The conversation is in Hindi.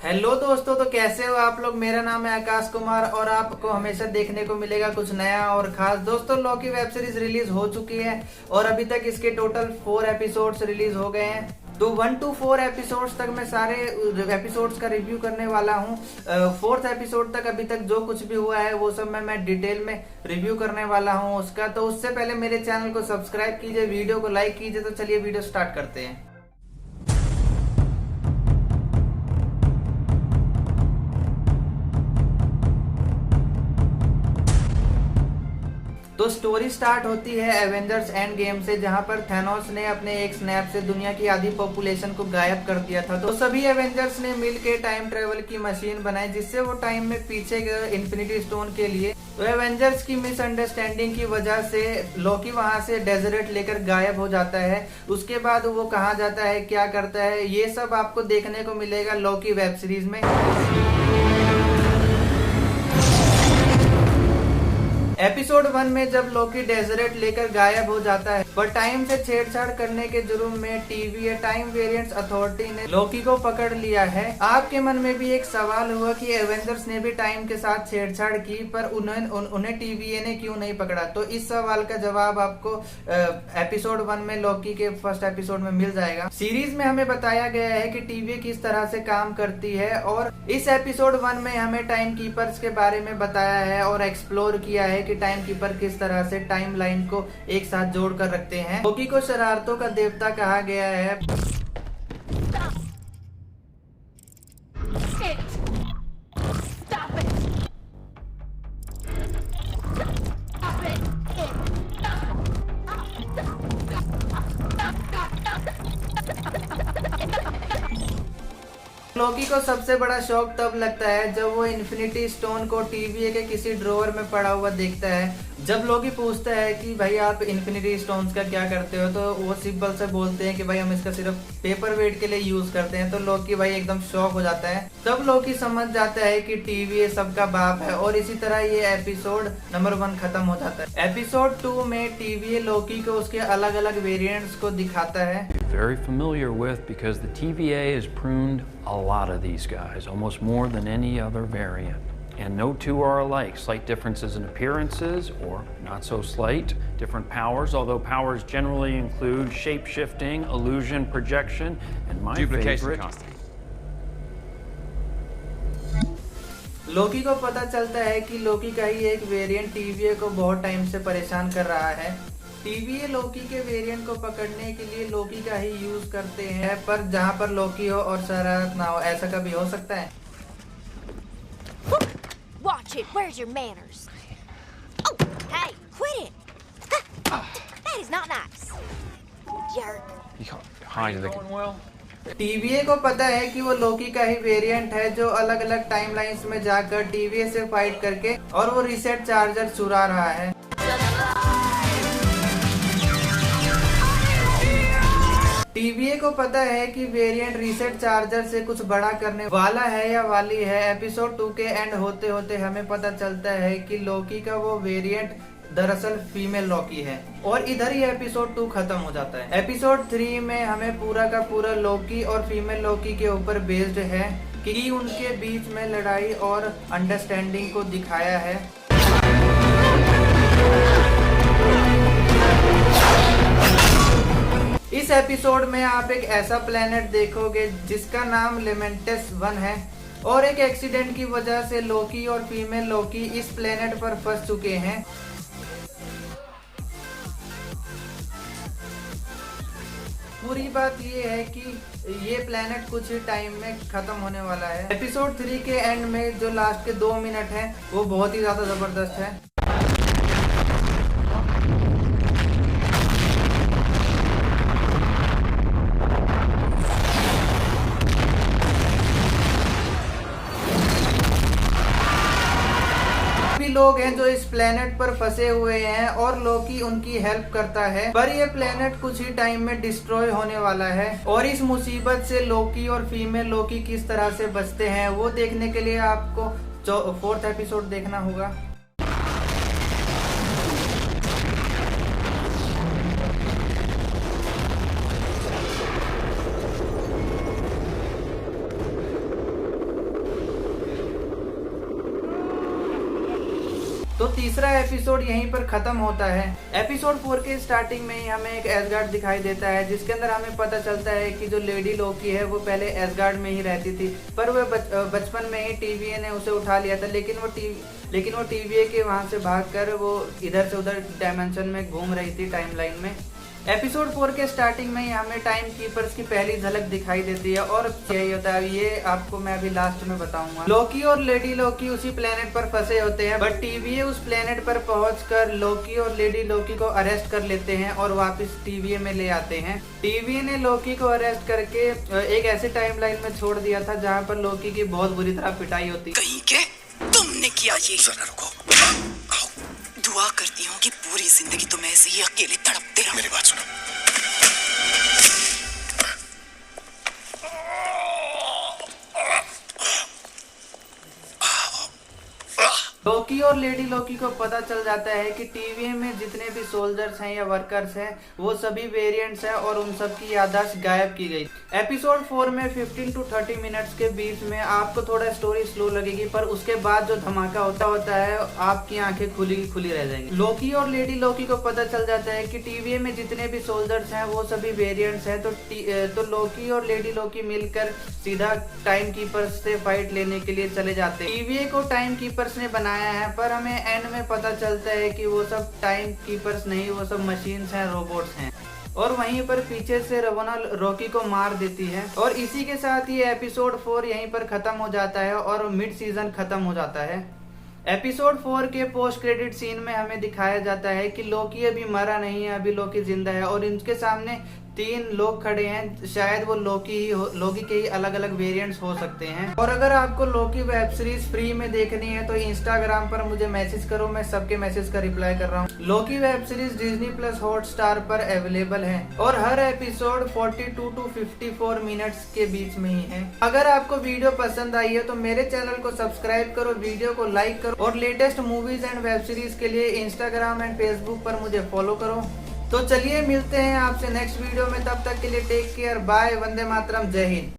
हेलो दोस्तों, तो कैसे हो आप लोग। मेरा नाम है आकाश कुमार और आपको हमेशा देखने को मिलेगा कुछ नया और खास। दोस्तों, लॉकी वेब सीरीज रिलीज हो चुकी है और अभी तक इसके टोटल 4 एपिसोड्स रिलीज हो गए हैं। तो 1 to 4 एपिसोड्स तक मैं सारे एपिसोड्स का रिव्यू करने वाला हूँ। 4th एपिसोड तक अभी तक जो कुछ भी हुआ है वो सब मैं डिटेल में रिव्यू करने वाला हूँ उसका। तो उससे पहले मेरे चैनल को सब्सक्राइब कीजिए, वीडियो को लाइक कीजिए। तो चलिए वीडियो स्टार्ट करते हैं। तो स्टोरी स्टार्ट होती है एवेंजर्स एंड गेम से, जहां पर थैनोस ने अपने एक स्नैप से दुनिया की आधी पॉपुलेशन को गायब कर दिया था। तो सभी एवेंजर्स ने मिलकर टाइम ट्रेवल की मशीन बनाई जिससे वो टाइम में पीछे गए इन्फिनिटी स्टोन के लिए। तो एवेंजर्स की मिसअंडरस्टैंडिंग की वजह से लॉकी वहां से डेजर्ट लेकर गायब हो जाता है। उसके बाद वो कहाँ जाता है, क्या करता है, ये सब आपको देखने को मिलेगा लॉकी वेब सीरीज में। एपिसोड 1 में जब लॉकी डेजर्ट लेकर गायब हो जाता है पर टाइम से छेड़छाड़ करने के जुर्म में TVA टाइम वेरिएंट्स अथॉरिटी ने लॉकी को पकड़ लिया है। आपके मन में भी एक सवाल हुआ कि एवेंजर्स ने भी टाइम के साथ छेड़छाड़ की पर उन्हें TVA ने क्यों नहीं पकड़ा। तो इस सवाल का जवाब आपको एपिसोड 1 में लॉकी के फर्स्ट एपिसोड में मिल जाएगा। सीरीज में हमें बताया गया है कि TVA किस तरह से काम करती है और इस एपिसोड 1 में हमें टाइम कीपर्स के बारे में बताया है और एक्सप्लोर किया है कि टाइम कीपर किस तरह से टाइम लाइन को एक साथ जोड़ कर रखते हैं। लॉकी को शरारतों का देवता कहा गया है। लॉकी को सबसे बड़ा शौक तब लगता है जब वो इन्फिनिटी स्टोन को TVA के किसी ड्रॉवर में पड़ा हुआ देखता है। जब लॉकी पूछता है कि भाई आप इन्फिनिटी स्टोन्स का क्या करते हो, तो वो सिंपल से बोलते हैं कि भाई हम इसका सिर्फ पेपर वेट के लिए यूज करते हैं। तो लॉकी भाई एकदम शॉक हो जाता है। तब लॉकी समझ जाता है कि TVA सबका बाप है और इसी तरह ये एपिसोड नंबर 1 खत्म हो जाता है। एपिसोड 2 में TVA लॉकी को उसके अलग अलग वेरिएंट्स को दिखाता है। Very familiar with because the TVA has pruned a lot of these guys, almost more than any other variant. And no two are alike. Slight differences in appearances or not so slight. Different powers, although powers generally include shape-shifting, illusion, projection, and my favorite... लॉकी को पता चलता है कि लॉकी का ही एक वेरिएंट TVA को बहुत टाइम से परेशान कर रहा है। TVA लॉकी के वेरिएंट को पकड़ने के लिए लॉकी का ही यूज करते हैं, पर जहां पर लॉकी हो और शरारत ना हो, ऐसा कभी हो सकता है। Watch it. Where's your manners? Oh, hey, quit it. That is not nice. Jerk. TVA को पता है कि वो लॉकी का ही वेरिएंट है जो अलग अलग टाइमलाइंस में जाकर TVA से फाइट करके और वो रीसेट चार्जर चुरा रहा है। TVA को पता है कि वेरिएंट रीसेट चार्जर से कुछ बड़ा करने वाला है या वाली है। एपिसोड 2 के एंड होते होते हमें पता चलता है कि लॉकी का वो वेरिएंट दरअसल फीमेल लॉकी है और इधर ही एपिसोड 2 खत्म हो जाता है। एपिसोड 3 में हमें पूरा का पूरा लॉकी और फीमेल लॉकी के ऊपर बेस्ड है कि उनके बीच में लड़ाई और अंडरस्टैंडिंग को दिखाया है। इस एपिसोड में आप एक ऐसा प्लेनेट देखोगे जिसका नाम लेमेंटस 1 है और एक एक्सीडेंट की वजह से लॉकी और फीमेल लॉकी इस प्लेनेट पर फंस चुके हैं। पूरी बात ये है कि ये प्लेनेट कुछ ही टाइम में खत्म होने वाला है। एपिसोड 3 के एंड में जो लास्ट के 2 मिनट हैं वो बहुत ही ज्यादा जबरदस्त है। लोग हैं जो इस प्लेनेट पर फंसे हुए हैं और लॉकी उनकी हेल्प करता है, पर ये प्लेनेट कुछ ही टाइम में डिस्ट्रॉय होने वाला है और इस मुसीबत से लॉकी और फीमेल लॉकी किस तरह से बचते हैं वो देखने के लिए आपको 4th एपिसोड देखना होगा। तो तीसरा एपिसोड यहीं पर खत्म होता है। एपिसोड 4 के स्टार्टिंग में ही हमें एक एसगार्ड दिखाई देता है, जिसके अंदर हमें पता चलता है कि जो लेडी लोकी है वो पहले एसगार्ड में ही रहती थी, पर वह बचपन में ही TVA ने उसे उठा लिया था। लेकिन वो TVA के वहां से भागकर वो इधर से उधर डायमेंशन में घूम रही थी टाइमलाइन में। एपिसोड 4 के स्टार्टिंग में ही हमें टाइम कीपर्स की पहली झलक दिखाई देती है और यही होता है, ये आपको मैं अभी लास्ट में बताऊंगा। लोकी और लेडी लोकी उसी प्लेनेट पर फंसे होते हैं, बट TVA उस प्लेनेट पर पहुंचकर लोकी और लेडी लोकी को अरेस्ट कर लेते हैं और वापस TVA में ले आते हैं। TVA ने लोकी को अरेस्ट करके एक ऐसे टाइमलाइन में छोड़ दिया था जहाँ पर लोकी की बहुत बुरी तरह पिटाई होती। कहीं के तुमने किया ये? जरा रुको, दुआ करती हूँ कि पूरी जिंदगी तुम ऐसे ही अकेले तड़पते रहो। मेरी बात सुनो। लोकी और लेडी लोकी को पता चल जाता है कि TVA में जितने भी सोल्जर्स हैं या वर्कर्स हैं वो सभी वेरिएंट्स हैं और उन सब की याददाश्त गायब की गई। एपिसोड 4 में 15 to 30 मिनट्स के बीच में आपको थोड़ा स्टोरी स्लो लगेगी, पर उसके बाद जो धमाका होता है आपकी आंखें खुली रह जाएंगी। लोकी और लेडी लोकी को पता चल जाता है कि TVA में जितने भी सोल्जर्स हैं वो सभी वेरिएंट्स हैं, तो लोकी और लेडी लोकी मिलकर सीधा टाइम कीपर्स से फाइट लेने के लिए चले जाते हैं। TVA को टाइम कीपर्स ने बनाया है, पर हमें एंड में पता चलता है कि वो सब टाइम कीपर्स नहीं, वो सब मशीन्स हैं, रोबोट्स हैं। और वहीं पर पीछे से रवोना रॉकी को मार देती है और इसी के साथ ये एपिसोड 4 यहीं पर खत्म हो जाता है और मिड सीजन खत्म हो जाता है। एपिसोड 4 के पोस्ट क्रेडिट सीन में हमें दिखाया जाता है कि लोकी अभी मरा नहीं है, अभी लोकी जिंदा है और इनके सामने 3 लोग खड़े हैं। शायद वो लोकी के ही अलग अलग वेरिएंट्स हो सकते हैं। और अगर आपको लोकी वेब सीरीज फ्री में देखनी है तो इंस्टाग्राम पर मुझे मैसेज करो, मैं सबके मैसेज का रिप्लाई कर रहा हूँ। लोकी वेब सीरीज Disney+ हॉटस्टार पर अवेलेबल है और हर एपिसोड 42 to 54 मिनट्स के बीच में ही है। अगर आपको वीडियो पसंद आई है तो मेरे चैनल को सब्सक्राइब करो, वीडियो को लाइक करो और latest movies and web series के लिए इंस्टाग्राम एंड फेसबुक पर मुझे फॉलो करो। तो चलिए मिलते हैं आपसे नेक्स्ट वीडियो में, तब तक के लिए take care, bye, Vande Mataram, जय हिंद।